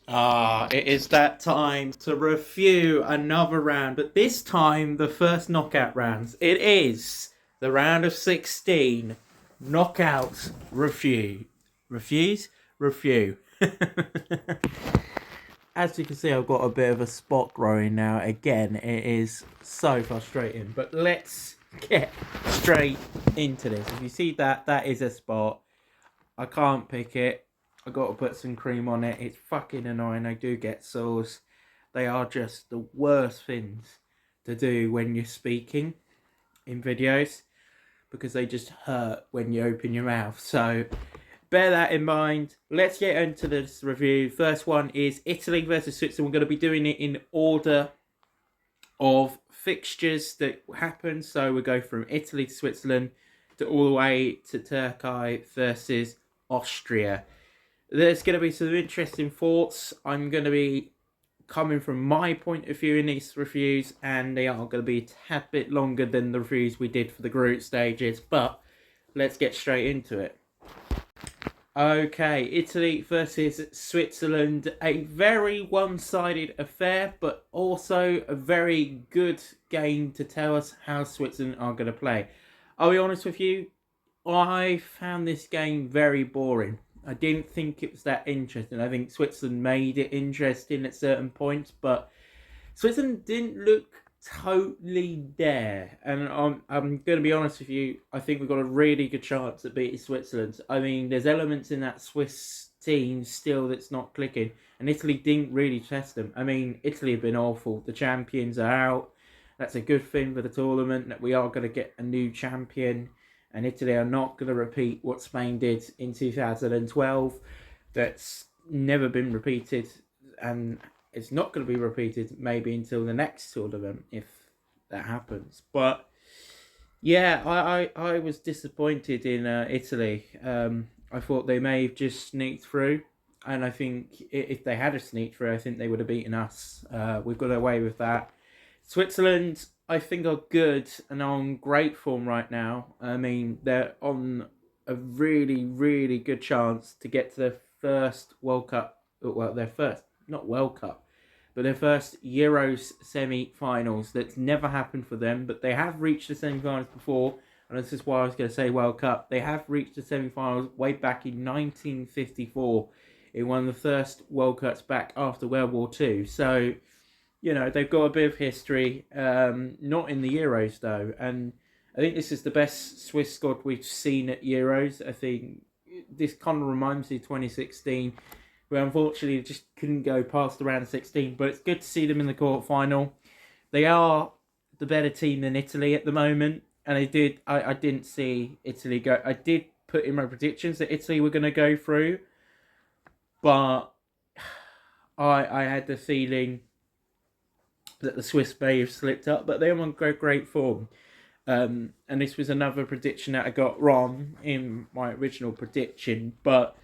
It is that time to review another round, but this time the first knockout rounds. It is the round of 16 knockout review. Reviews? Review. As you can see, I've got a bit of a spot growing now. Again, it is so frustrating, but let's get straight into this. If you see that, that is a spot. I can't pick it. I got to put some cream on it. It's fucking annoying. I do get sores. They are just the worst things to do when you're speaking in videos because they just hurt when you open your mouth. So bear that in mind. Let's get into this review. First one is Italy versus Switzerland. We're going to be doing it in order of fixtures that happen. So we'll go from Italy to Switzerland to all the way to Turkey versus Austria. There's going to be some interesting thoughts. I'm going to be coming from my point of view in these reviews, and they are going to be a tad bit longer than the reviews we did for the group stages, but let's get straight into it. Okay, Italy versus Switzerland, a very one-sided affair, but also a very good game to tell us how Switzerland are going to play. I'll be honest with you, I found this game very boring. I didn't think it was that interesting. I think Switzerland made it interesting at certain points, but Switzerland didn't look totally there. And I'm going to be honest with you, I think we've got a really good chance at beating Switzerland. I mean, there's elements in that Swiss team still that's not clicking, and Italy didn't really test them. I mean, Italy have been awful. The champions are out. That's a good thing for the tournament, that we are going to get a new champion. And Italy are not going to repeat what Spain did in 2012. That's never been repeated, and it's not going to be repeated maybe until the next tournament if that happens. But yeah, I was disappointed in Italy. I thought they may have just sneaked through, and I think if they had a sneak through, I think they would have beaten us. We've got away with that. Switzerland, I think, are good and on great form right now. I mean, they're on a really, really good chance to get to their first World Cup. Well, their first, not World Cup, but their first Euros semi-finals. That's never happened for them, but they have reached the semi-finals before. And this is why I was going to say World Cup. They have reached the semi-finals way back in 1954 in one of the first World Cups back after World War II. So, you know, they've got a bit of history, not in the Euros though, and I think this is the best Swiss squad we've seen at Euros. I think this kind of reminds me of 2016, where unfortunately just couldn't go past the round of 16, but it's good to see them in the quarterfinal. They are the better team than Italy at the moment, and I didn't see Italy go. I did put in my predictions that Italy were going to go through, but I had the feeling that the Swiss may have slipped up, but they're on great form. And this was another prediction that I got wrong in my original prediction, but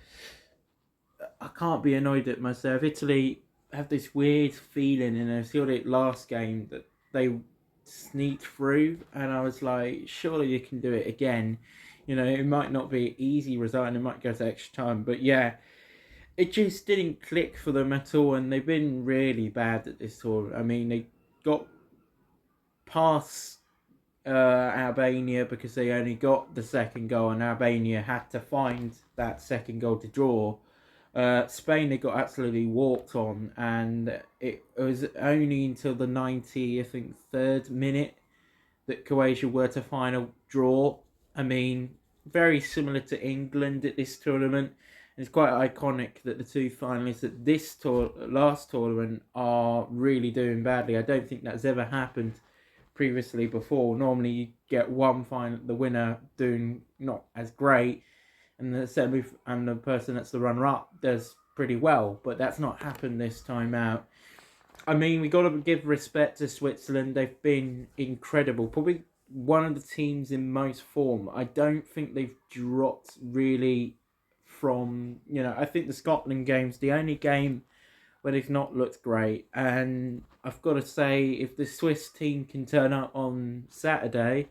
I can't be annoyed at myself. Italy have this weird feeling, and I saw it last game, that they sneaked through, and I was like, surely you can do it again. You know, it might not be an easy result, and it might go to extra time, but yeah, it just didn't click for them at all, and they've been really bad at this tournament. I mean, they got past Albania because they only got the second goal, and Albania had to find that second goal to draw. Spain, they got absolutely walked on, and it was only until the 90, I think, third minute that Croatia were to final draw. I mean, very similar to England at this tournament. It's quite iconic that the two finalists at this last tournament are really doing badly. I don't think that's ever happened previously before. Normally you get one final, the winner doing not as great, and the person that's the runner-up does pretty well, but that's not happened this time out. I mean, we got to give respect to Switzerland. They've been incredible. Probably one of the teams in most form. I don't think they've dropped really from, I think the Scotland game's the only game where they've not looked great. And I've got to say, if the Swiss team can turn up on Saturday,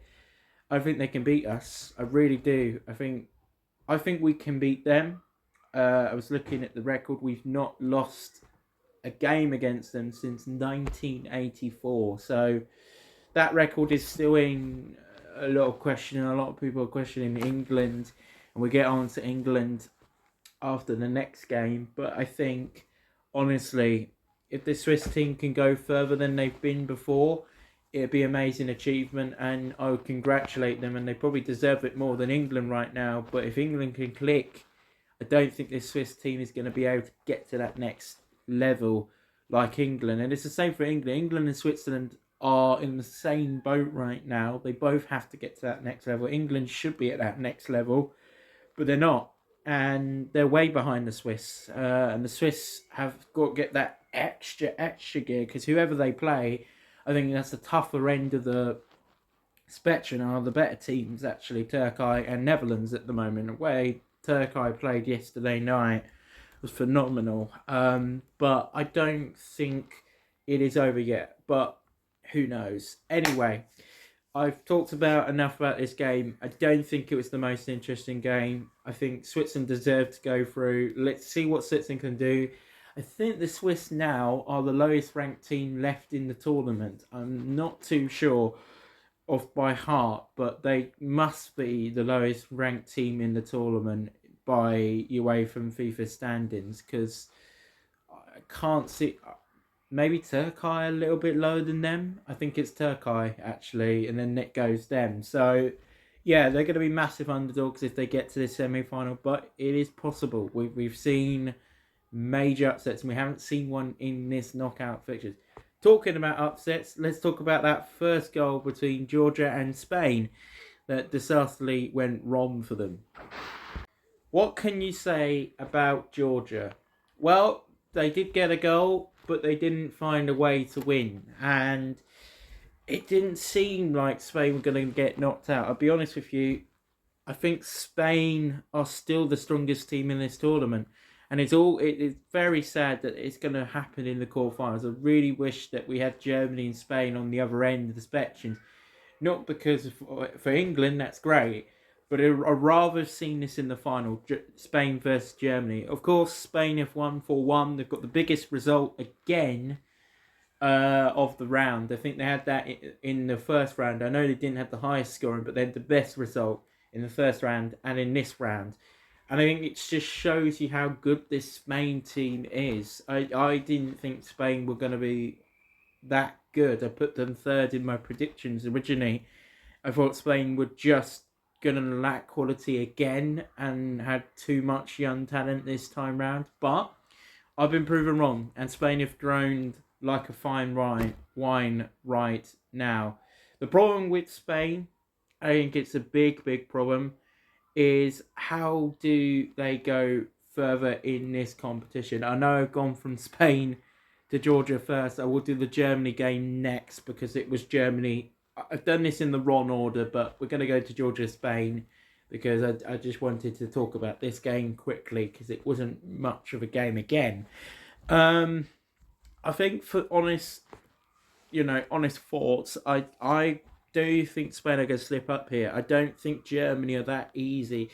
I think they can beat us. I really do. I think we can beat them. I was looking at the record. We've not lost a game against them since 1984. So that record is still in a lot of question. A lot of people are questioning England, and we get on to England after the next game. But I think, honestly, if the Swiss team can go further than they've been before, it'd be an amazing achievement, and I would congratulate them. And they probably deserve it more than England right now. But if England can click, I don't think this Swiss team is going to be able to get to that next level like England. And it's the same for England. England and Switzerland are in the same boat right now. They both have to get to that next level. England should be at that next level, but they're not. And they're way behind the Swiss. And the Swiss have got to get that extra gear, because whoever they play, I think that's the tougher end of the spectrum are the better teams, actually, Turkey and Netherlands at the moment. The way Turkey played yesterday night was phenomenal. But I don't think it is over yet. But who knows? Anyway, I've talked about enough about this game. I don't think it was the most interesting game. I think Switzerland deserved to go through. Let's see what Switzerland can do. I think the Swiss now are the lowest ranked team left in the tournament. I'm not too sure off by heart, but they must be the lowest ranked team in the tournament by UEFA and FIFA standings, because I can't see. Maybe Turkey a little bit lower than them. I think it's Turkey actually, and then it goes them. So yeah, they're going to be massive underdogs if they get to the semi-final, but it is possible. We've seen major upsets, and we haven't seen one in this knockout fixtures. Talking about upsets, let's talk about that first goal between Georgia and Spain that disastrously went wrong for them. What can you say about Georgia? Well, they did get a goal, but they didn't find a way to win. And it didn't seem like Spain were going to get knocked out. I'll be honest with you, I think Spain are still the strongest team in this tournament. And it's very sad that it's going to happen in the quarterfinals. I really wish that we had Germany and Spain on the other end of the spectrum. Not because for England, that's great, but I'd rather have seen this in the final, Spain versus Germany. Of course, Spain have won 4-1. They've got the biggest result again of the round. I think they had that in the first round. I know they didn't have the highest scoring, but they had the best result in the first round and in this round. And I think it just shows you how good this Spain team is. I didn't think Spain were going to be that good. I put them third in my predictions originally. I thought Spain were just going to lack quality again and had too much young talent this time round. But I've been proven wrong, and Spain have grown like a fine wine right now. The problem with Spain, I think it's a big problem, is how do they go further in this competition? I know I've gone from Spain to Georgia first. I will do the Germany game next because it was Germany. I've done this in the wrong order, but we're going to go to Georgia, Spain, because I just wanted to talk about this game quickly because it wasn't much of a game again. I think for honest thoughts, I do think Spain are going to slip up here. I don't think Germany are that easy.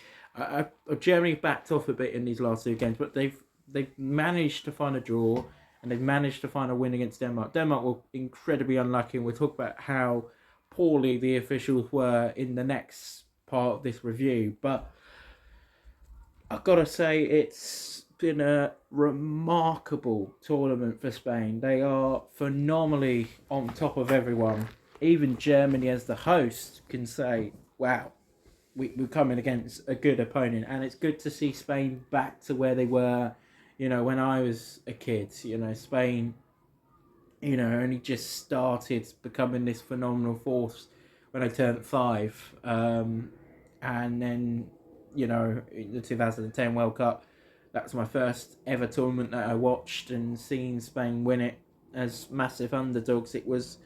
Germany backed off a bit in these last two games, but they've managed to find a draw, and they've managed to find a win against Denmark. Denmark were incredibly unlucky, and we'll talk about how poorly the officials were in the next part of this review. But I've got to say, it's been a remarkable tournament for Spain. They are phenomenally on top of everyone. Even Germany as the host can say, wow, we're coming against a good opponent. And it's good to see Spain back to where they were, when I was a kid. Spain, only just started becoming this phenomenal force when I turned 5. And then, in the 2010 World Cup, that was my first ever tournament that I watched, and seeing Spain win it as massive underdogs, it was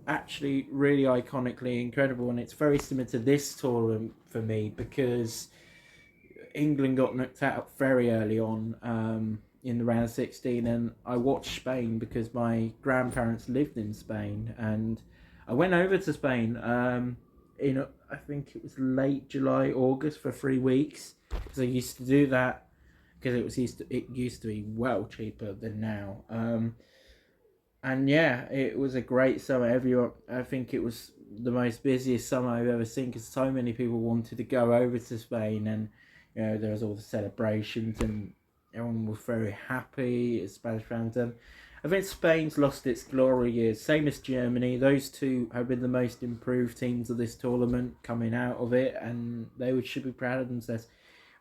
actually really iconically incredible. And it's very similar to this tournament for me because England got knocked out very early on in the round of 16, and I watched Spain because my grandparents lived in Spain, and I went over to Spain I think it was late July, August for 3 weeks, because I used to do that because it used to be well cheaper than now. And yeah, it was a great summer. Everyone, I think it was the most busiest summer I've ever seen because so many people wanted to go over to Spain, and there was all the celebrations and everyone was very happy as Spanish fans. And I think Spain's lost its glory years, same as Germany. Those two have been the most improved teams of this tournament coming out of it, and they should be proud of themselves.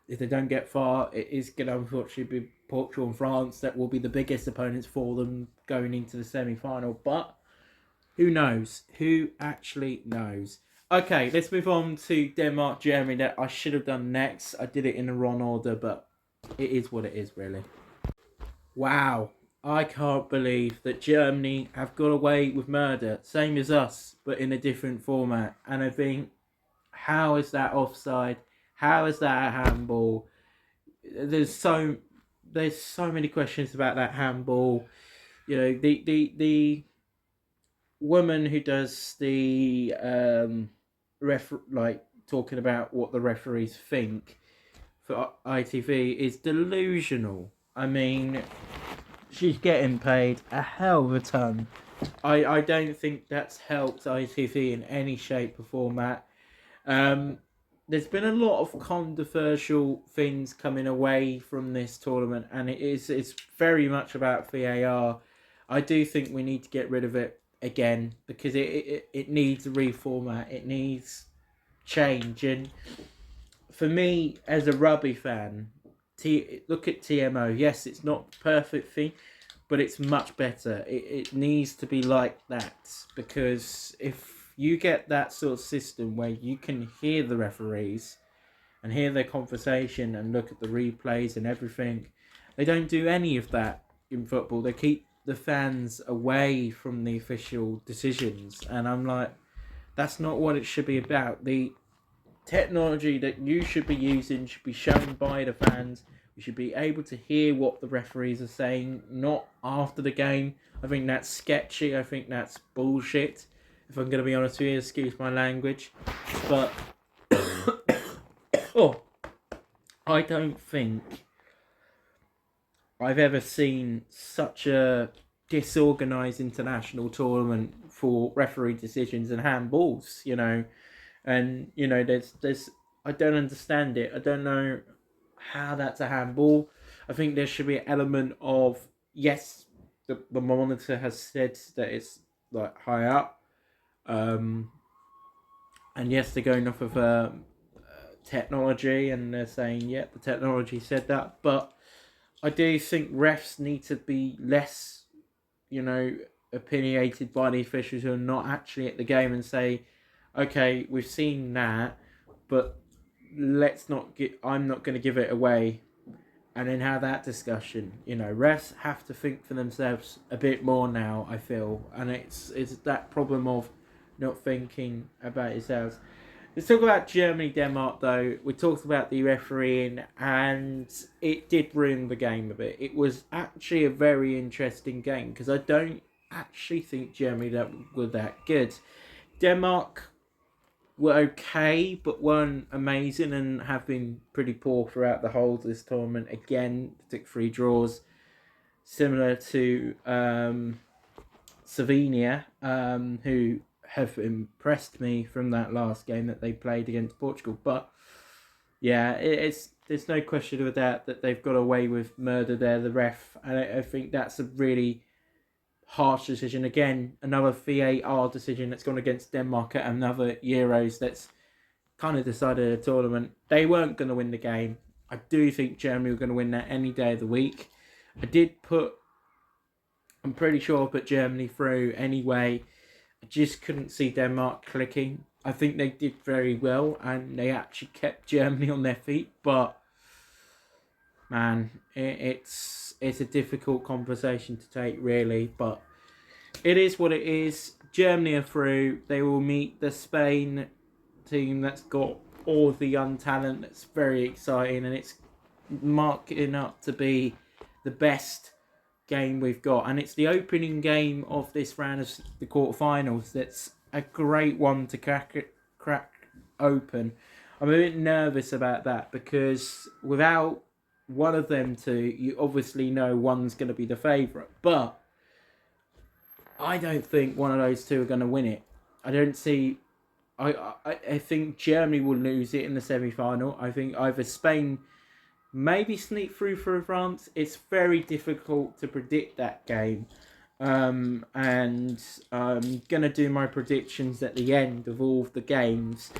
If they don't get far, it is going to unfortunately be Portugal and France that will be the biggest opponents for them going into the semi-final. But who knows? Who actually knows? Okay, let's move on to Denmark, Germany. That I should have done next. I did it in the wrong order, but it is what it is, really. Wow. I can't believe that Germany have got away with murder. Same as us, but in a different format. And I think, how is that offside? How is that a handball? There's so many questions about that handball. The woman who does the like talking about what the referees think for ITV is delusional. I mean, she's getting paid a hell of a ton. I don't think that's helped ITV in any shape or format. There's been a lot of controversial things coming away from this tournament, and it's very much about VAR. I do think we need to get rid of it again because it needs a reformat. It needs change. And for me, as a rugby fan, look at TMO. Yes, it's not the perfect thing, but it's much better. It needs to be like that because if you get that sort of system where you can hear the referees and hear their conversation and look at the replays and everything, they don't do any of that in football. They keep the fans away from the official decisions, and I'm like, that's not what it should be about. The technology that you should be using should be shown by the fans. You should be able to hear what the referees are saying, not after the game. I think that's sketchy. I think that's bullshit. If I'm going to be honest with you, excuse my language. But I don't think I've ever seen such a disorganised international tournament for referee decisions and handballs, And, there's I don't understand it. I don't know how that's a handball. I think there should be an element of, yes, the monitor has said that it's like high up. And yes, they're going off of technology and they're saying, the technology said that. But I do think refs need to be less, opinionated by the officials who are not actually at the game and say, okay, we've seen that, but I'm not going to give it away. And then have that discussion. Refs have to think for themselves a bit more now, I feel. And it's that problem of not thinking about yourselves. Let's talk about Germany, Denmark, though. We talked about the refereeing, and it did ruin the game a bit. It was actually a very interesting game, because I don't actually think Germany were that good. Denmark were okay, but weren't amazing and have been pretty poor throughout the whole of this tournament. Again, took 3 draws, similar to Slovenia, who have impressed me from that last game that they played against Portugal. But yeah, there's no question of that they've got away with murder there, the ref, and I think that's a really harsh decision. Again, another VAR decision that's gone against Denmark at another Euros that's kind of decided a tournament. They weren't going to win the game. I do think Germany were going to win that any day of the week. I'm pretty sure I put Germany through anyway. I just couldn't see Denmark clicking. I think they did very well and they actually kept Germany on their feet, but man, it's a difficult conversation to take, really, but it is what it is. Germany are through. They will meet the Spain team that's got all the young talent. That's very exciting, and it's marking up to be the best game we've got. And it's the opening game of this round of the quarterfinals. That's a great one to crack open. I'm a bit nervous about that because without one of them two, you obviously know one's going to be the favourite. But I don't think one of those two are going to win it. I don't see. I think Germany will lose it in the semi-final. I think either Spain maybe sneak through for France. It's very difficult to predict that game. And I'm going to do my predictions at the end of all of the games.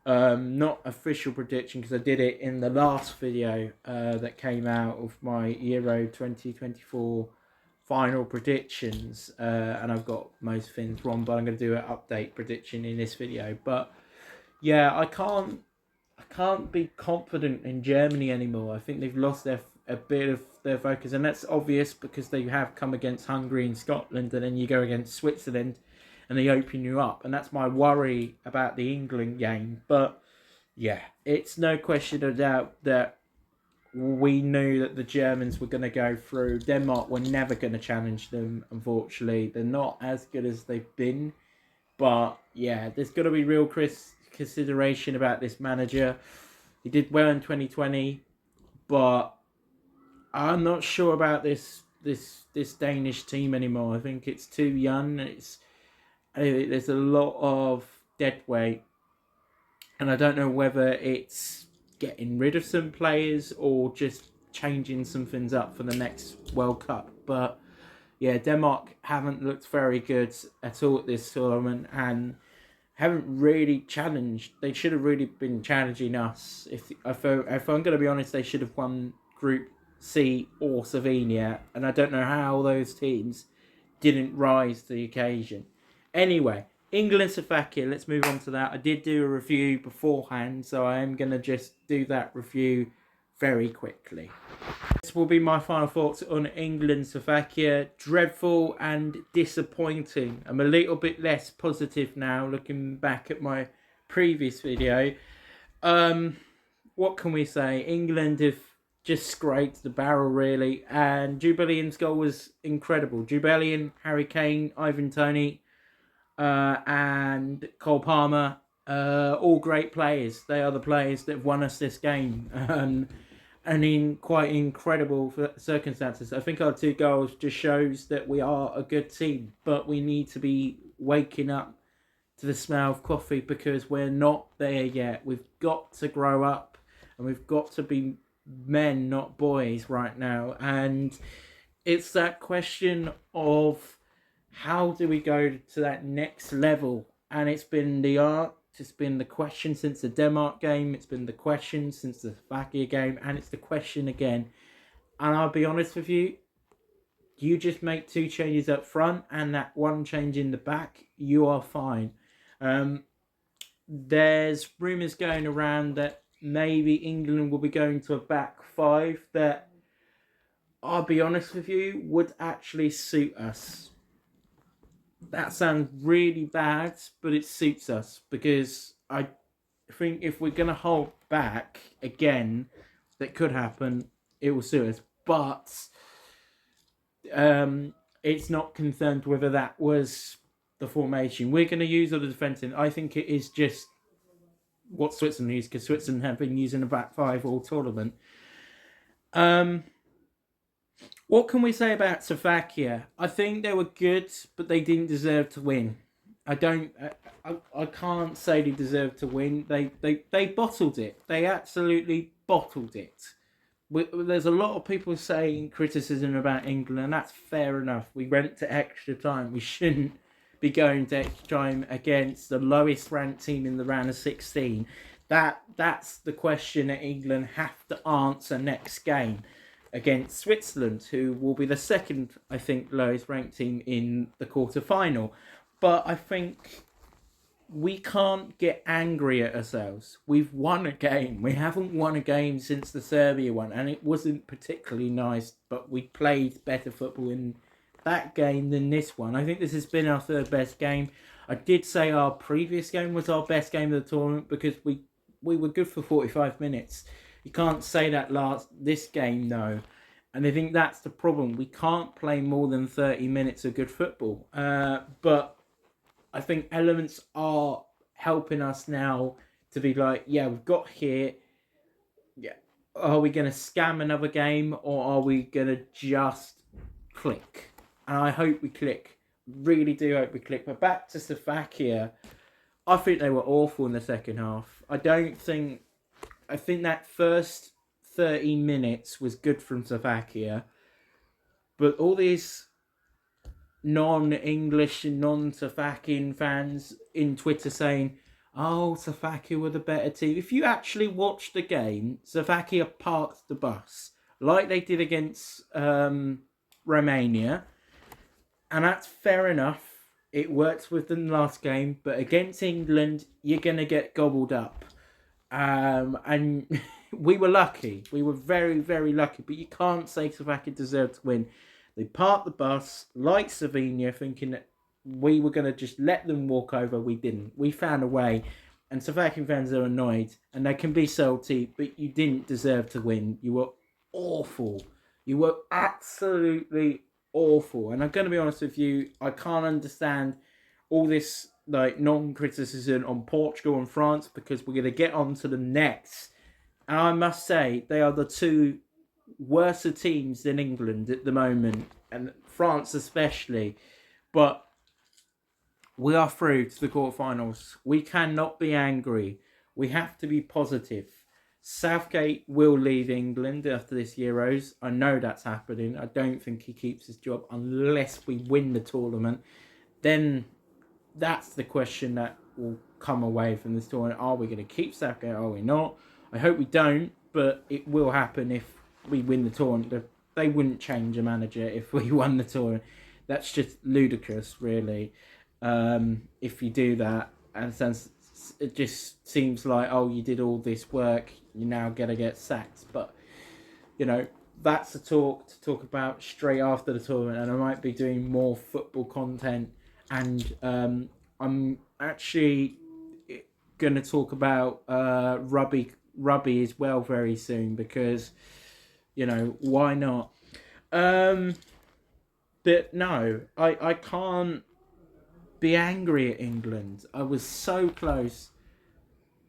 Not official prediction because I did it in the last video that came out of my Euro 2024 final predictions, and I've got most things wrong, but I'm going to do an update prediction in this video. But yeah, I can't be confident in Germany anymore. I think they've lost a bit of their focus, and that's obvious because they have come against Hungary and Scotland, and then you go against Switzerland, and they open you up, and that's my worry about the England game. But yeah, it's no question of doubt that we knew that the Germans were going to go through. Denmark were never going to challenge them, unfortunately. They're not as good as they've been. But yeah, there's got to be real consideration about this manager. He did well in 2020, but I'm not sure about this Danish team anymore. I think it's too young. There's a lot of dead weight, and I don't know whether it's getting rid of some players or just changing some things up for the next World Cup. But yeah, Denmark haven't looked very good at all at this tournament and haven't really challenged. They should have really been challenging us. If I'm going to be honest, they should have won Group C or Slovenia, and I don't know how those teams didn't rise to the occasion. Anyway, England, Slovakia, let's move on to that. I did do a review beforehand, so I am going to just do that review very quickly. This will be my final thoughts on England, Slovakia. Dreadful and disappointing. I'm a little bit less positive now, looking back at my previous video. What can we say? England have just scraped the barrel, really, and Jude Bellingham's goal was incredible. Jude Bellingham, Harry Kane, Ivan Toney, and Cole Palmer, all great players. They are the players that have won us this game, and in quite incredible circumstances. I think our 2 goals just shows that we are a good team, but we need to be waking up to the smell of coffee because we're not there yet. We've got to grow up, and we've got to be men, not boys, right now. And it's that question of how do we go to that next level? And it's been the art, it's been the question since the Denmark game, it's been the question since the Slovakia game, and it's the question again. And I'll be honest with you, you just make 2 changes up front and that 1 change in the back, you are fine. There's rumours going around that maybe England will be going to a back 5 that, I'll be honest with you, would actually suit us. That sounds really bad, but it suits us because I think if we're going to hold back again, that could happen, it will suit us. But it's not confirmed whether that was the formation. We're going to use all the defending. I think it is just what Switzerland used because Switzerland have been using a back 5 all tournament. What can we say about Slovakia? I think they were good, but they didn't deserve to win. I can't say they deserved to win. They bottled it. They absolutely bottled it. There's a lot of people saying criticism about England, and that's fair enough. We went to extra time. We shouldn't be going to extra time against the lowest ranked team in the round of 16. That's the question that England have to answer next game against Switzerland, who will be the second, I think, lowest ranked team in the quarter-final. But I think we can't get angry at ourselves. We've won a game. We haven't won a game since the Serbia one, and it wasn't particularly nice, but we played better football in that game than this one. I think this has been our 3rd best game. I did say our previous game was our best game of the tournament because we were good for 45 minutes. You can't say that this game, though. And I think that's the problem. We can't play more than 30 minutes of good football. But I think elements are helping us now to be like, yeah, we've got here. Yeah, are we going to scam another game, or are we going to just click? And I hope we click. Really do hope we click. But back to Slovakia, I think they were awful in the second half. I think that first 30 minutes was good from Slovakia, but all these non-English and non-Slovakian fans in Twitter saying, "Oh, Slovakia were the better team." If you actually watch the game, Slovakia parked the bus like they did against Romania, and that's fair enough. It worked with them last game, but against England, you're gonna get gobbled up. And we were lucky. We were very, very lucky. But you can't say Slovakia deserved to win. They parked the bus like Slovenia, thinking that we were going to just let them walk over. We didn't. We found a way. And Slovakian fans are annoyed. And they can be salty, but you didn't deserve to win. You were awful. You were absolutely awful. And I'm going to be honest with you, I can't understand all this like non-criticism on Portugal and France, because we're going to get on to the next. And I must say, they are the two worse teams than England at the moment, and France especially. But we are through to the quarterfinals. We cannot be angry. We have to be positive. Southgate will leave England after this Euros. I know that's happening. I don't think he keeps his job unless we win the tournament. Then that's the question that will come away from this tournament. Are we going to keep Southgate? Are we not? I hope we don't, but it will happen if we win the tournament. They wouldn't change a manager if we won the tournament. That's just ludicrous, really. If you do that, and since it just seems like, oh, you did all this work, you're now going to get sacked. But, you know, that's a talk to talk about straight after the tournament, and I might be doing more football content. And I'm actually going to talk about rugby as well very soon, because, you know, why not? But no, I can't be angry at England. I was so close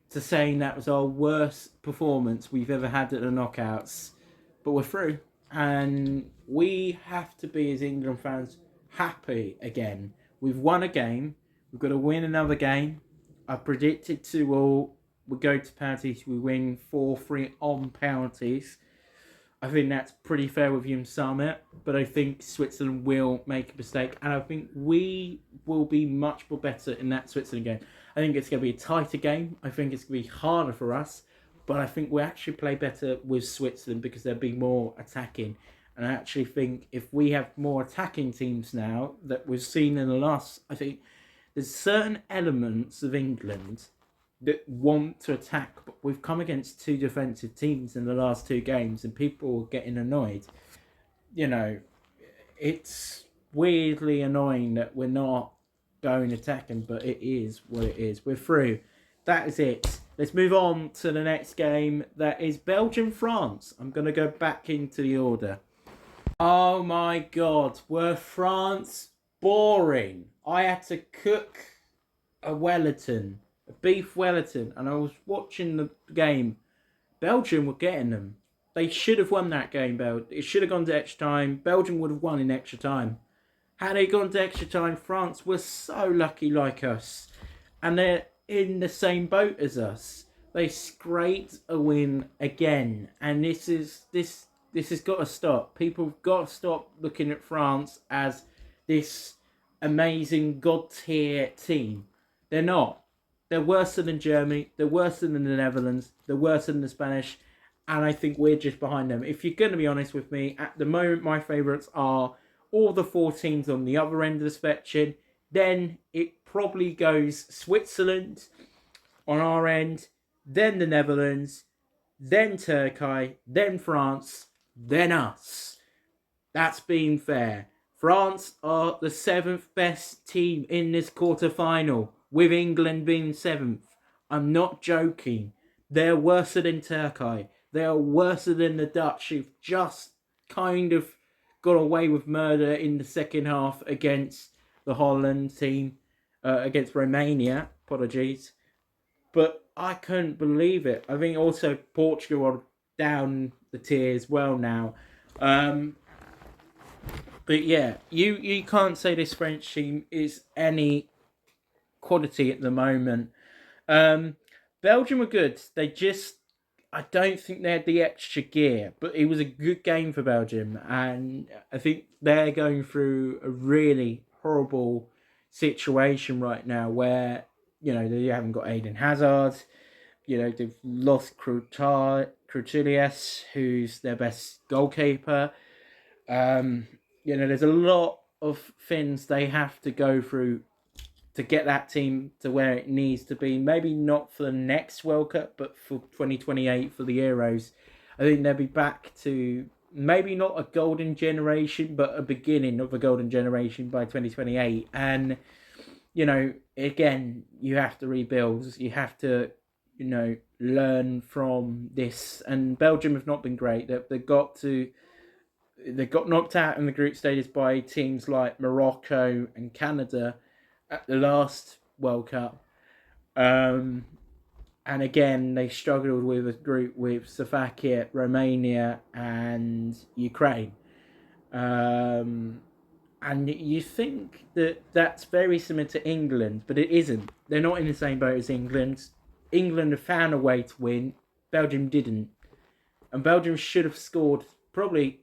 to saying that was our worst performance we've ever had at the knockouts, but we're through, and we have to be, as England fans, happy again. We've won a game. We've got to win another game. I predicted 2-2. We go to penalties. We win 4-3 on penalties. I think that's pretty fair with Youm Summit, but I think Switzerland will make a mistake, and I think we will be much more better in that Switzerland game. I think it's going to be a tighter game. I think it's going to be harder for us, but I think we actually play better with Switzerland because they'll be more attacking. And I actually think if we have more attacking teams now that we've seen in the last, I think there's certain elements of England that want to attack, but we've come against two defensive teams in the last two games, and people are getting annoyed. You know, it's weirdly annoying that we're not going attacking, but it is what it is. We're through. That is it. Let's move on to the next game. That is Belgium-France. I'm going to go back into the order. Oh my God, were France boring? I had to cook a Wellington, a beef Wellington, and I was watching the game. Belgium were getting them. They should have won that game, It should have gone to extra time. Belgium would have won in extra time. Had they gone to extra time, France were so lucky like us. And they're in the same boat as us. They scraped a win again. And this has got to stop. People have got to stop looking at France as this amazing god tier team. They're not. They're worse than Germany. They're worse than the Netherlands. They're worse than the Spanish. And I think we're just behind them. If you're going to be honest with me, at the moment, my favourites are all the four teams on the other end of the spectrum. Then it probably goes Switzerland on our end, then the Netherlands, then Turkey, then France, then us. That's being fair. France are the 7th best team in this quarter-final, with England being 7th. I'm not joking. They're worse than Turkey. They are worse than the Dutch, who've just kind of got away with murder in the second half against the Holland team, against Romania. Apologies. But I couldn't believe it. I think also Portugal are down the tiers well now. But yeah, you can't say this French team is any quality at the moment. Belgium were good. I don't think they had the extra gear, but it was a good game for Belgium, and I think they're going through a really horrible situation right now, where they haven't got Aiden Hazard. They've lost Crutilius, who's their best goalkeeper. There's a lot of things they have to go through to get that team to where it needs to be. Maybe not for the next World Cup, but for 2028 for the Euros. I think they'll be back to maybe not a golden generation, but a beginning of a golden generation by 2028. And, again, you have to rebuild. You have to, learn from this. And Belgium have not been great. They got knocked out in the group stages by teams like Morocco and Canada at the last World Cup. And again, they struggled with a group with Slovakia, Romania, and Ukraine. And you think that that's very similar to England, but it isn't. They're not in the same boat as England. England have found a way to win. Belgium didn't. And Belgium should have scored probably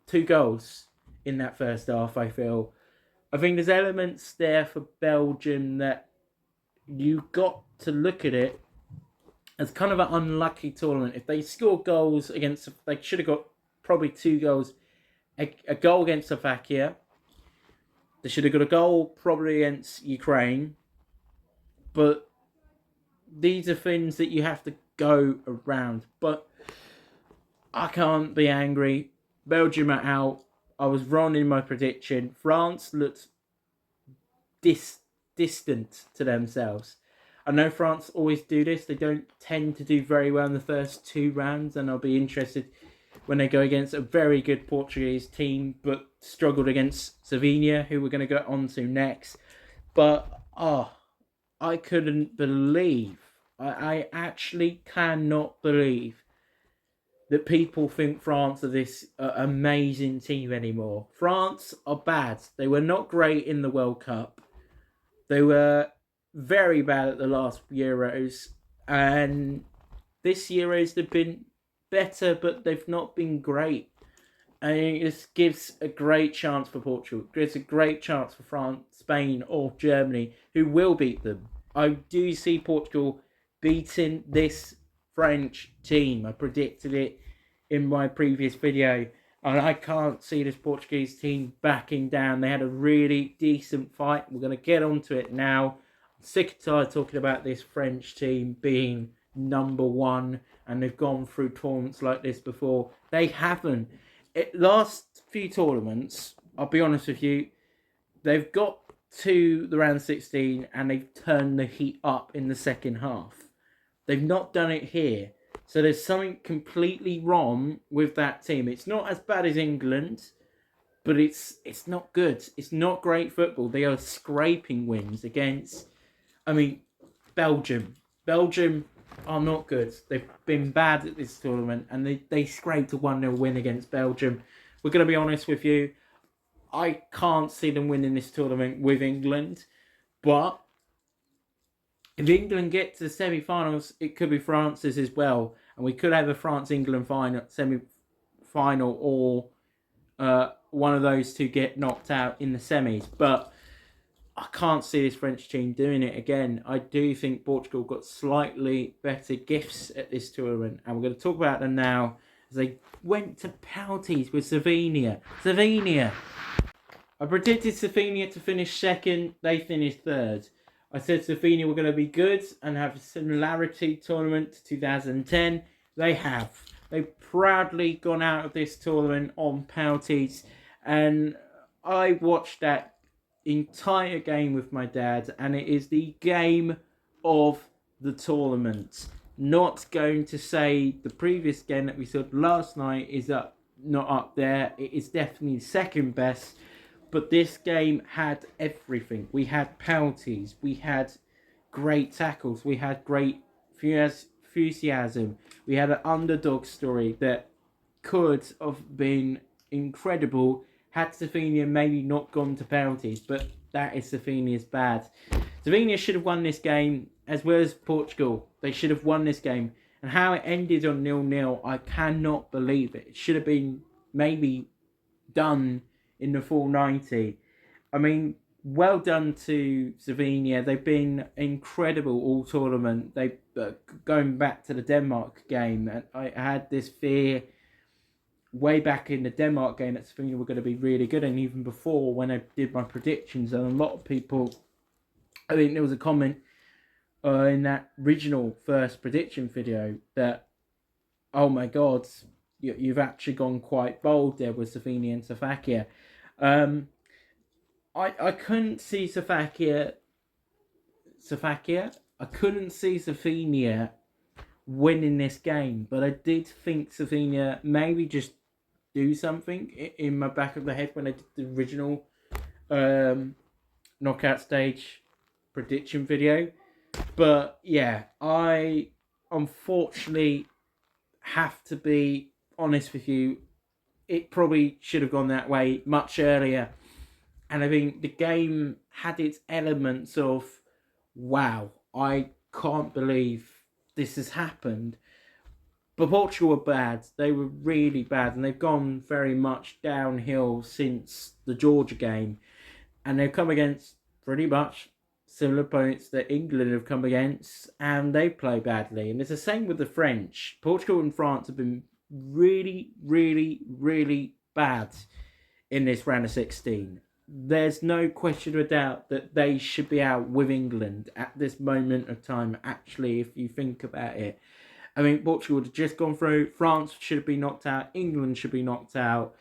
2 goals in that first half, I feel. I think there's elements there for Belgium that you got to look at it as kind of an unlucky tournament. If they score goals against, they should have got probably 2 goals. A goal against Slovakia. They should have got a goal probably against Ukraine. But these are things that you have to go around. But I can't be angry. Belgium are out. I was wrong in my prediction. France looked distant to themselves. I know France always do this. They don't tend to do very well in the first 2 rounds, and I'll be interested when they go against a very good Portuguese team, but struggled against Slovenia, who we're going to go on to next. But, I couldn't believe, I actually cannot believe that people think France are this amazing team anymore. France are bad. They were not great in the World Cup. They were very bad at the last Euros. And this Euros, they've been better, but they've not been great. And this gives a great chance for Portugal. It gives a great chance for France, Spain, or Germany, who will beat them. I do see Portugal beating this French team. I predicted it in my previous video, and I can't see this Portuguese team backing down. They had a really decent fight. We're going to get onto it now. I'm sick and tired talking about this French team being number 1, and they've gone through tournaments like this before. They haven't. Last few tournaments, I'll be honest with you, they've got to the round 16 and they've turned the heat up in the second half. They've not done it here. So there's something completely wrong with that team. It's not as bad as England, but it's not good. It's not great football. They are scraping wins against, Belgium. Belgium are not good. They've been bad at this tournament, and they scraped a 1-0 win against Belgium. We're going to be honest with you. I can't see them winning this tournament with England, but if England get to the semi-finals, it could be France's as well, and we could have a France-England semi-final, or one of those two get knocked out in the semis. But I can't see this French team doing it again. I do think Portugal got slightly better gifts at this tournament, and we're going to talk about them now as they went to penalties with Slovenia. I predicted Slovenia to finish second. They finished third. I said Slovenia were going to be good and have a similarity tournament to 2010. They have. They've proudly gone out of this tournament on penalties. And I watched that entire game with my dad, and it is the game of the tournament. Not going to say the previous game that we saw last night is not up there. It is definitely second best. But this game had everything. We had penalties. We had great tackles. We had great enthusiasm. We had an underdog story that could have been incredible had Slovenia maybe not gone to penalties, but that is Slovenia's bad. Slovenia should have won this game as well as Portugal. They should have won this game. And how it ended on 0-0, I cannot believe it. It should have been maybe done in the full 90. I mean, well done to Slovenia. They've been incredible all tournament. They going back to the Denmark game, and I had this fear way back in the Denmark game that Slovenia were going to be really good, and even before when I did my predictions, and a lot of people, I think there was a comment in that original first prediction video that, oh my God, you've actually gone quite bold there with Slovenia and Slovakia. I couldn't see Slovakia. I couldn't see Slovenia winning this game, but I did think Slovenia maybe just do something in my back of the head when I did the original knockout stage prediction video. But yeah, I unfortunately have to be honest with you. It probably should have gone that way much earlier. And I think the game had its elements of, wow, I can't believe this has happened. But Portugal were bad. They were really bad. And they've gone very much downhill since the Georgia game. And they've come against pretty much similar opponents that England have come against. And they play badly. And it's the same with the French. Portugal and France have been really, really, really bad in this round of 16. There's no question of a doubt that they should be out with England at this moment of time, actually, if you think about it. I mean, Portugal would have just gone through, France should have been knocked out, England should be knocked out.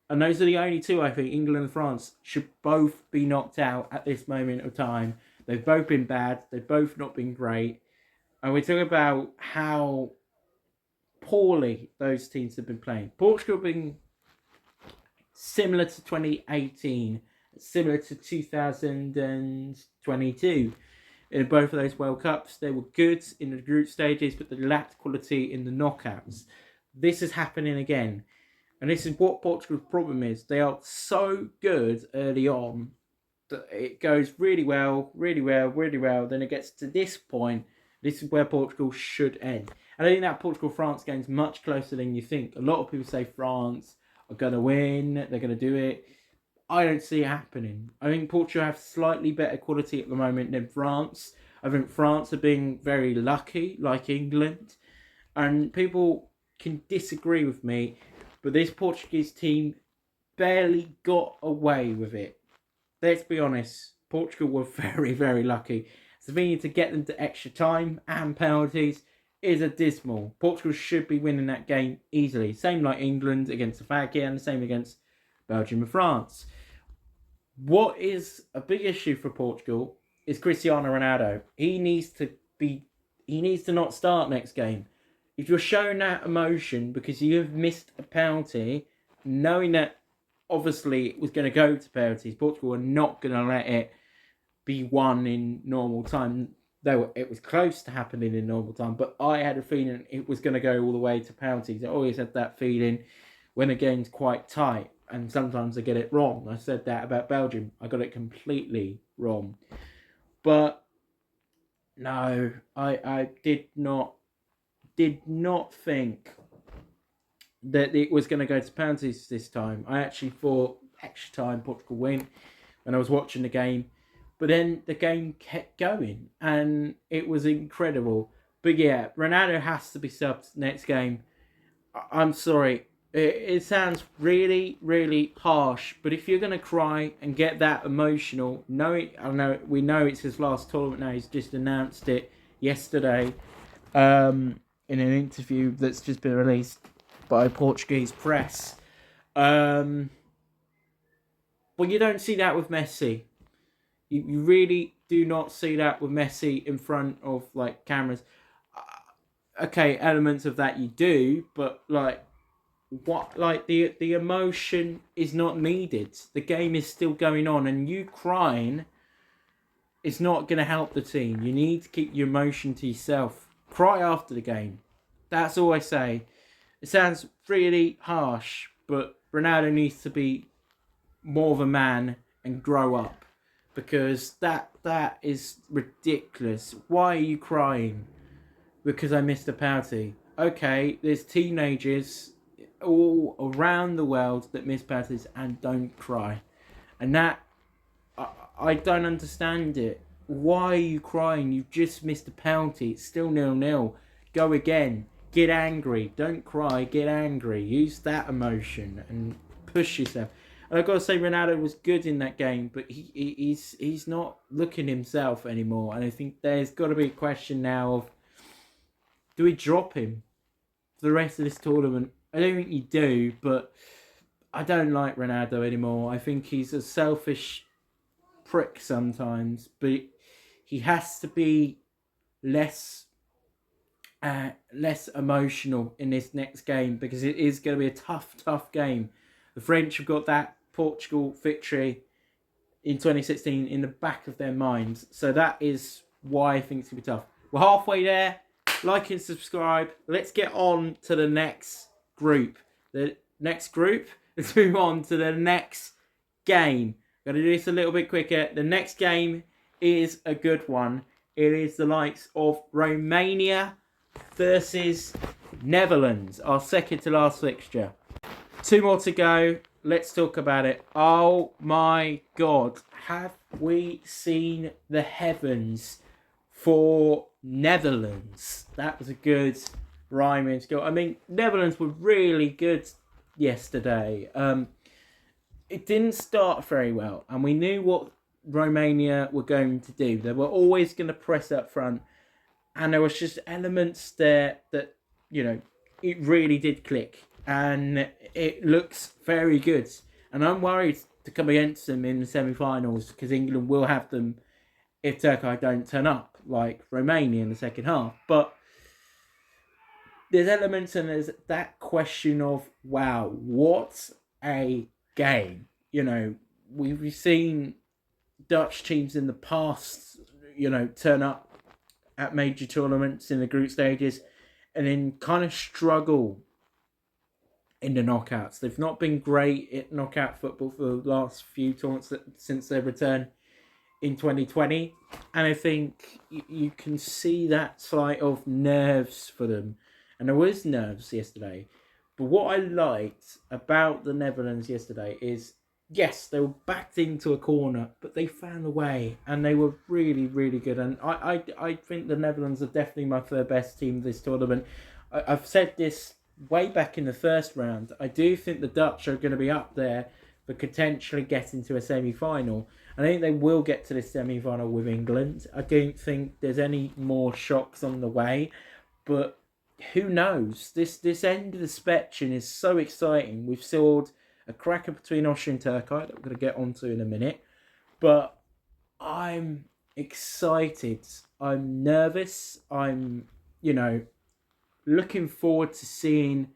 And those are the only two, I think, England and France should both be knocked out at this moment of time. They've both been bad, they've both not been great. And we're talking about how poorly those teams have been playing. Portugal have been similar to 2018, similar to 2022. In both of those World Cups, they were good in the group stages, but they lacked quality in the knockouts. This is happening again. And this is what Portugal's problem is. They are so good early on that it goes really well, really well, really well. Then it gets to this point. This is where Portugal should end. And I think that Portugal-France game is much closer than you think. A lot of people say France are going to win, they're going to do it. I don't see it happening. I think Portugal have slightly better quality at the moment than France. I think France are being very lucky, like England. And people can disagree with me, but this Portuguese team barely got away with it. Let's be honest, Portugal were very, very lucky. Slovenia to get them to extra time and penalties is abysmal. Portugal should be winning that game easily. Same like England against Slovakia and the same against Belgium and France. What is a big issue for Portugal is Cristiano Ronaldo. He needs to not start next game. If you're showing that emotion because you have missed a penalty, knowing that obviously it was going to go to penalties, Portugal are not going to let it be won in normal time. Though it was close to happening in normal time, but I had a feeling it was going to go all the way to penalties. I always had that feeling when a game's quite tight, and sometimes I get it wrong. I said that about Belgium. I got it completely wrong. But no, I did not think that it was going to go to penalties this time. I actually thought extra time Portugal win when I was watching the game. But then the game kept going, and it was incredible. But yeah, Ronaldo has to be subbed next game. I'm sorry. It sounds really, really harsh, but if you're going to cry and get that emotional, we know it's his last tournament now. He's just announced it yesterday in an interview that's just been released by Portuguese press. But you don't see that with Messi. You really do not see that with Messi in front of like cameras. Okay, elements of that you do, but like the emotion is not needed. The game is still going on, and you crying is not going to help the team. You need to keep your emotion to yourself. cry after the game. That's all I say. It sounds really harsh, but Ronaldo needs to be more of a man and grow up, because that is ridiculous. Why are you crying? Because I missed a penalty. Okay, there's teenagers all around the world that miss penalties and don't cry, and that I don't understand it. Why are you crying? You've just missed a penalty. It's still 0-0. Go again. Get angry. Don't cry. Get angry. Use that emotion and push yourself. And I've got to say, Ronaldo was good in that game, but he's not looking himself anymore. And I think there's got to be a question now of, do we drop him for the rest of this tournament? I don't think you do, but I don't like Ronaldo anymore. I think he's a selfish prick sometimes, but he has to be less emotional in this next game, because it is going to be a tough game. The French have got that Portugal victory in 2016 in the back of their minds, so that is why I think it's going to be tough. We're halfway there. Like and subscribe. Let's get on to the next group. Let's move on to the next game. Got to do this a little bit quicker. The next game is a good one. It is the likes of Romania versus Netherlands, our second to last fixture. 2 more to go. Let's talk about it. Oh my God. Have we seen the heavens for Netherlands? That was a good rhyming skill. I mean, Netherlands were really good yesterday. It didn't start very well, and we knew what Romania were going to do. They were always going to press up front, and there was just elements there that, it really did click, and it looks very good. And I'm worried to come against them in the semi-finals, because England will have them if Turkey don't turn up, like Romania in the second half. But there's elements, and there's that question of, wow, what a game. We've seen Dutch teams in the past, turn up at major tournaments in the group stages and then kind of struggle in the knockouts. They've not been great at knockout football for the last few tournaments since their return in 2020. And I think you can see that slight of nerves for them. And there was nerves yesterday. But what I liked about the Netherlands yesterday is, yes, they were backed into a corner, but they found a way, and they were really, really good. And I think the Netherlands are definitely my third best team this tournament. I've said this way back in the first round. I do think the Dutch are going to be up there for potentially getting to a semi-final. I think they will get to the semi-final with England. I don't think there's any more shocks on the way, but who knows? This end of the spectrum is so exciting. We've saw a cracker between Austria and Turkey that we're going to get onto in a minute. But I'm excited. I'm nervous. I'm, looking forward to seeing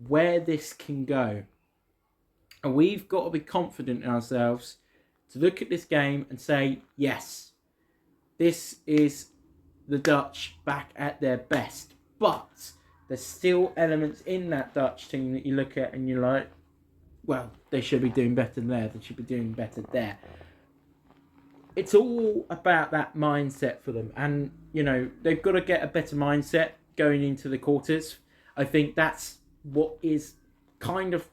where this can go. And we've got to be confident in ourselves to look at this game and say, yes, this is the Dutch back at their best. But there's still elements in that Dutch team that you look at and you're like, well, they should be doing better there. They should be doing better there. It's all about that mindset for them. And, they've got to get a better mindset going into the quarters. I think that's what is kind of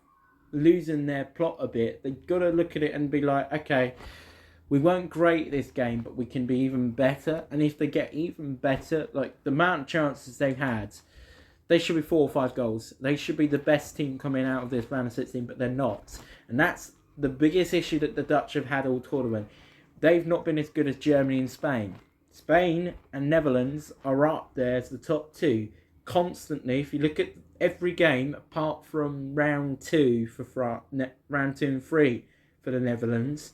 losing their plot a bit. They've got to look at it and be like, okay, we weren't great at this game, but we can be even better. And if they get even better, like the amount of chances they've had, they should be 4 or 5 goals. They should be the best team coming out of this round of 16, but they're not. And that's the biggest issue that the Dutch have had all tournament. They've not been as good as Germany and Spain. Spain and Netherlands are up there as the top 2 constantly. If you look at every game, apart from round 2 for round 2 and 3 for the Netherlands,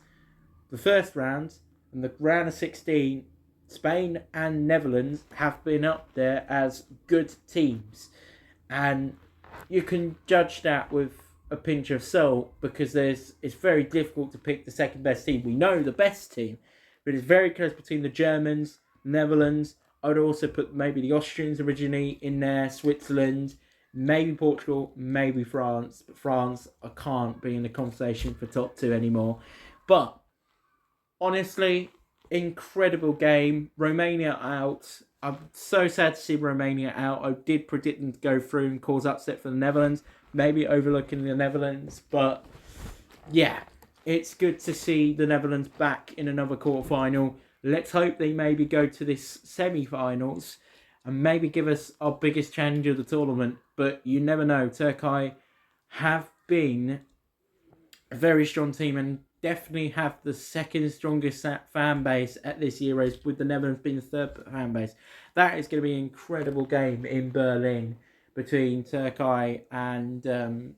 the first round and the round of 16, Spain and Netherlands have been up there as good teams. And you can judge that with a pinch of salt, because it's very difficult to pick the second best team. We know the best team, but it's very close between the Germans, Netherlands, I would also put maybe the Austrians originally in there, Switzerland, maybe Portugal, maybe France. But France, I can't be in the conversation for top two anymore. But honestly, incredible game. Romania out. I'm so sad to see Romania out. I did predict them to go through and cause upset for the Netherlands. Maybe overlooking the Netherlands. But yeah, it's good to see the Netherlands back in another quarterfinal. Let's hope they maybe go to this semi-finals and maybe give us our biggest challenge of the tournament. But you never know. Turkey have been a very strong team and definitely have the second strongest fan base at this Euros, with the Netherlands being the third fan base. That is going to be an incredible game in Berlin between Turkey and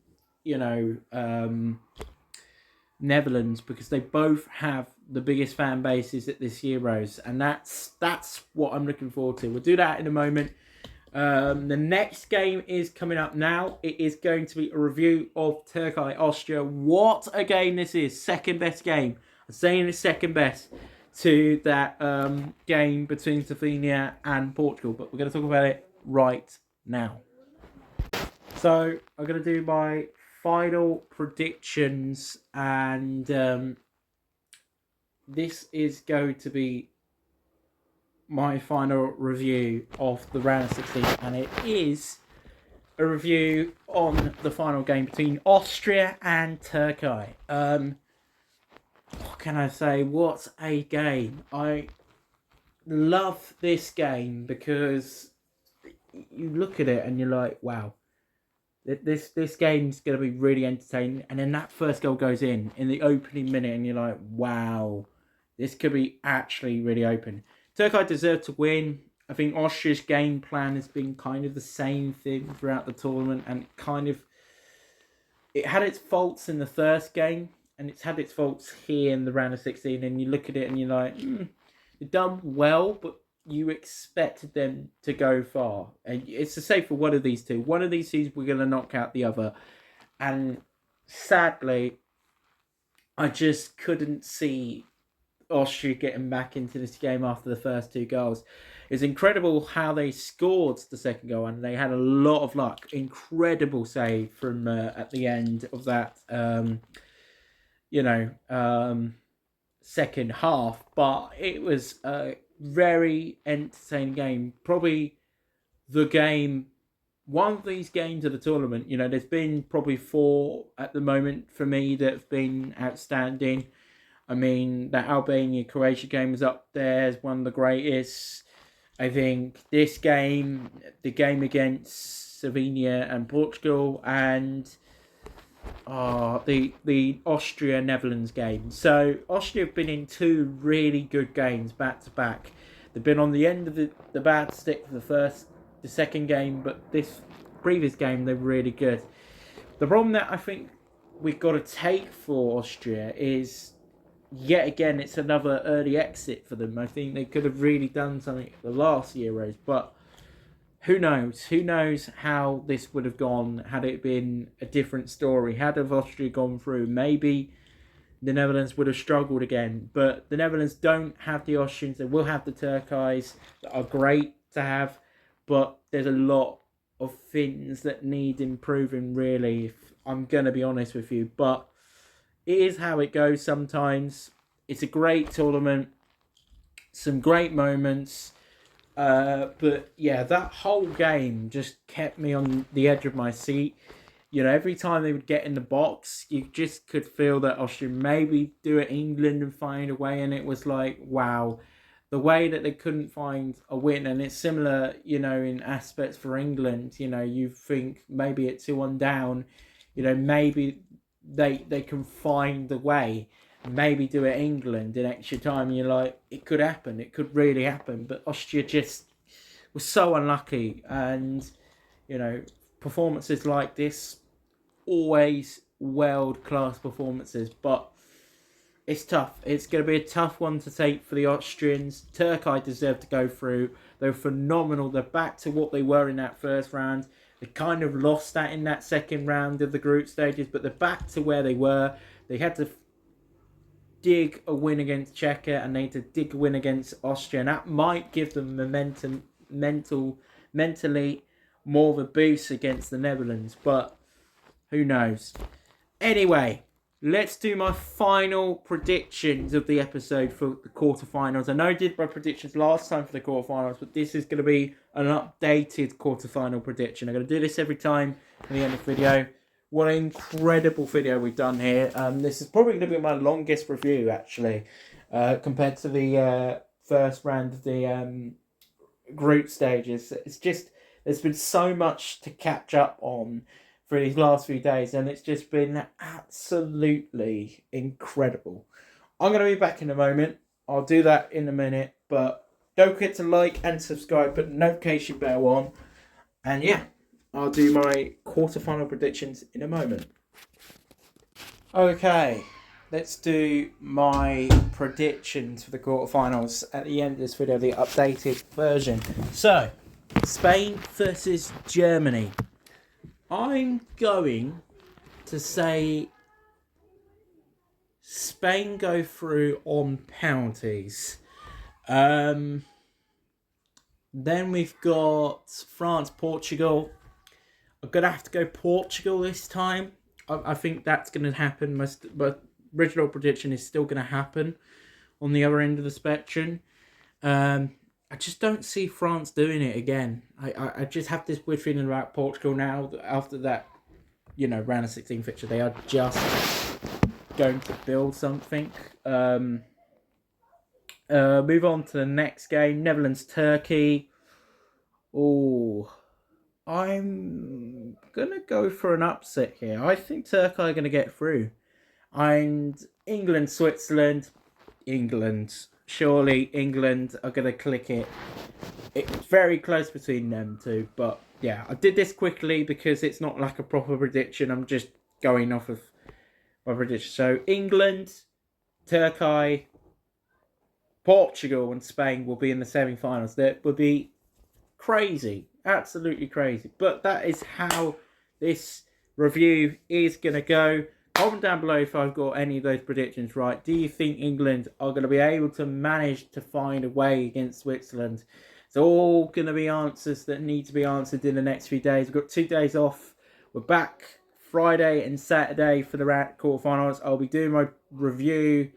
Netherlands, because they both have the biggest fan bases at this Euros, and that's what I'm looking forward to. We'll do that in a moment. The next game is coming up now. It is going to be a review of Turkey-Austria. What a game this is. Second best game. I'm saying it's second best to that game between Slovenia and Portugal. But we're going to talk about it right now. So I'm going to do my final predictions. And this is going to be my final review of the round of 16, and it is a review on the final game between Austria and Turkey. What can I say? What a game. I love this game because you look at it and you're like, wow, this game's going to be really entertaining. And then that first goal goes in the opening minute and you're like, wow, this could be actually really open. Turkey deserved to win. I think Austria's game plan has been kind of the same thing throughout the tournament, and it had its faults in the first game, and it's had its faults here in the round of 16. And you look at it and you're like, they've done well, but you expected them to go far. And it's the same for one of these two. One of these two, we're going to knock out the other. And sadly, I just couldn't see Austria getting back into this game after the first two goals. It's incredible how they scored the second goal, and they had a lot of luck. Incredible save from at the end of that, second half. But it was a very entertaining game. Probably one of these games of the tournament. There's been probably 4 at the moment for me that have been outstanding. I mean, that Albania-Croatia game was up there as one of the greatest. I think this game, the game against Slovenia and Portugal, and the Austria-Netherlands game. So Austria have been in 2 really good games back-to-back. They've been on the end of the bad stick for the second game, but this previous game, they're really good. The problem that I think we've got to take for Austria is, yet again, it's another early exit for them. I think they could have really done something the last Euros, but who knows? Who knows how this would have gone had it been a different story? Had Austria gone through, maybe the Netherlands would have struggled again. But the Netherlands don't have the Austrians. They will have the Turkeys that are great to have, but there's a lot of things that need improving, really, if I'm going to be honest with you. But it is how it goes sometimes. It's a great tournament. Some great moments. But yeah, that whole game just kept me on the edge of my seat. Every time they would get in the box, you just could feel that Austria maybe do it England and find a way. And it was like, wow, the way that they couldn't find a win. And it's similar, in aspects for England. You think maybe at 2-1 down, maybe they can find the way, maybe do it England in extra time. And you're like, it could happen. It could really happen. But Austria just was so unlucky. And, performances like this, always world-class performances. But it's tough. It's going to be a tough one to take for the Austrians. Turkey deserve to go through. They're phenomenal. They're back to what they were in that first round. They kind of lost that in that second round of the group stages, but they're back to where they were. They had to dig a win against Czechia and they need to dig a win against Austria, and that might give them mentally more of a boost against the Netherlands, but who knows. Anyway, let's do my final predictions of the episode for the quarterfinals. I know I did my predictions last time for the quarterfinals, but this is going to be an updated quarterfinal prediction. I'm going to do this every time at the end of the video. What an incredible video we've done here. This is probably going to be my longest review, actually, compared to the first round of the group stages. It's just, there's been so much to catch up on for these last few days, and it's just been absolutely incredible. I'm going to be back in a moment. I'll do that in a minute, but don't forget to like and subscribe, put the notification bell on, and yeah, I'll do my quarterfinal predictions in a moment. Okay, let's do my predictions for the quarterfinals at the end of this video, the updated version. So, Spain versus Germany. I'm going to say Spain go through on penalties. Then we've got France, Portugal. I'm going to have to go Portugal this time. I think that's going to happen. My original prediction is still going to happen on the other end of the spectrum. I just don't see France doing it again. I just have this weird feeling about Portugal now. After that, round of 16 fixture, they are just going to build something. Move on to the next game, Netherlands, Turkey. Oh, I'm going to go for an upset here. I think Turkey are going to get through. And England, Switzerland, England. Surely England are going to click it. It's very close between them two. But yeah, I did this quickly because it's not like a proper prediction. I'm just going off of my prediction. So England, Turkey, Portugal and Spain will be in the semi-finals. That would be crazy. Absolutely crazy. But that is how this review is going to go. Comment down below if I've got any of those predictions right. Do you think England are going to be able to manage to find a way against Switzerland? It's all going to be answers that need to be answered in the next few days. We've got 2 days off. We're back Friday and Saturday for the quarterfinals. I'll be doing my review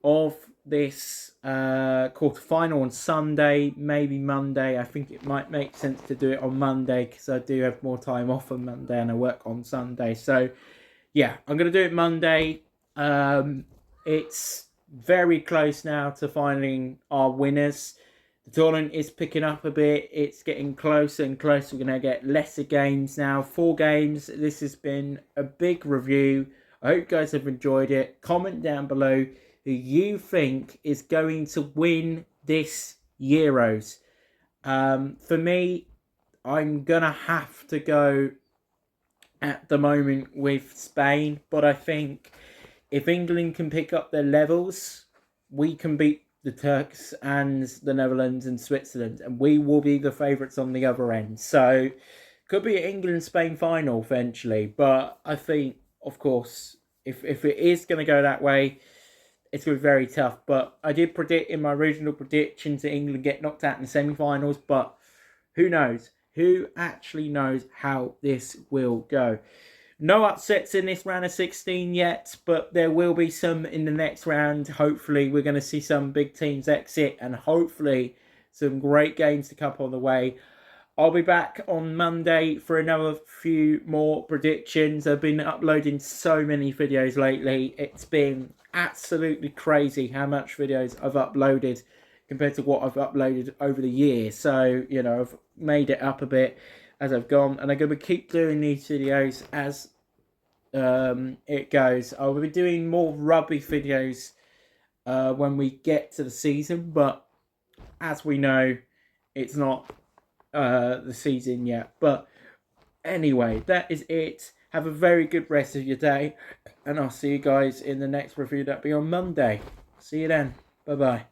of this quarterfinal on Sunday, maybe Monday. I think it might make sense to do it on Monday because I do have more time off on Monday and I work on Sunday. So yeah, I'm going to do it Monday. It's very close now to finding our winners. The tournament is picking up a bit. It's getting closer and closer. We're going to get lesser games now. 4 games. This has been a big review. I hope you guys have enjoyed it. Comment down below who you think is going to win this Euros. For me, I'm going to have to go at the moment with Spain, but I think if England can pick up their levels, we can beat the Turks and the Netherlands and Switzerland, and we will be the favourites on the other end. So, could be an England-Spain final eventually, but I think, of course, if it is going to go that way, it's going to be very tough. But I did predict in my original predictions that England get knocked out in the semi-finals, but who knows? Who actually knows how this will go? No upsets in this round of 16 yet, but there will be some in the next round. Hopefully, we're going to see some big teams exit and hopefully some great games to come on the way. I'll be back on Monday for another few more predictions. I've been uploading so many videos lately. It's been absolutely crazy how much videos I've uploaded compared to what I've uploaded over the years. So, I've made it up a bit as I've gone. And I'm going to keep doing these videos as it goes. I'll be doing more rugby videos when we get to the season. But as we know, it's not the season yet. But anyway, that is it. Have a very good rest of your day. And I'll see you guys in the next review. That'll be on Monday. See you then. Bye-bye.